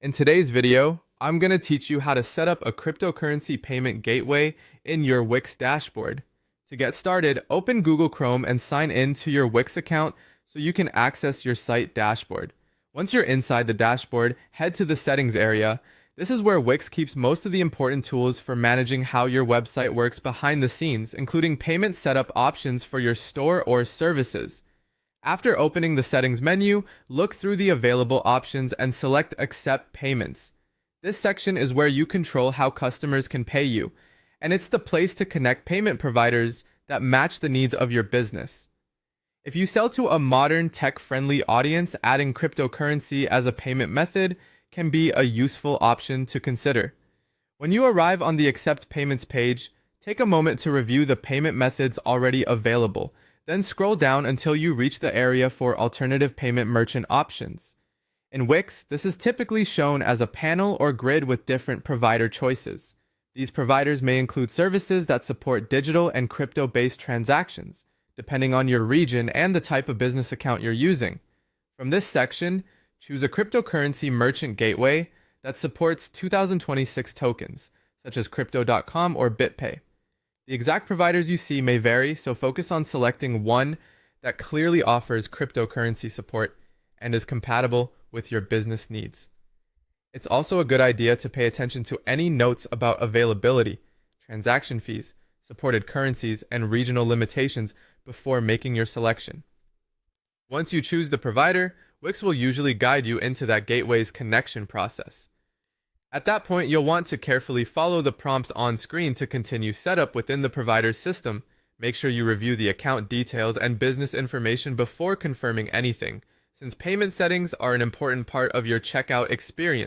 In today's video, I'm going to teach you how to set up a cryptocurrency payment gateway in your Wix dashboard. To get started, open Google Chrome and sign in to your Wix account so you can access your site dashboard. Once you're inside the dashboard, head to the settings area. This is where Wix keeps most of the important tools for managing how your website works behind the scenes, including payment setup options for your store or services. After opening the settings menu, look through the available options and select Accept Payments. This section is where you control how customers can pay you, and it's the place to connect payment providers that match the needs of your business. If you sell to a modern, tech-friendly audience, adding cryptocurrency as a payment method can be a useful option to consider. When you arrive on the Accept Payments page, take a moment to review the payment methods already available. Then scroll down until you reach the area for alternative payment merchant options. In Wix, this is typically shown as a panel or grid with different provider choices. These providers may include services that support digital and crypto-based transactions, depending on your region and the type of business account you're using. From this section, choose a cryptocurrency merchant gateway that supports 2026 tokens, such as Crypto.com or BitPay. The exact providers you see may vary, so focus on selecting one that clearly offers cryptocurrency support and is compatible with your business needs. It's also a good idea to pay attention to any notes about availability, transaction fees, supported currencies, and regional limitations before making your selection. Once you choose the provider, Wix will usually guide you into that gateway's connection process. At that point, you'll want to carefully follow the prompts on screen to continue setup within the provider's system. Make sure you review the account details and business information before confirming anything, since payment settings are an important part of your checkout experience.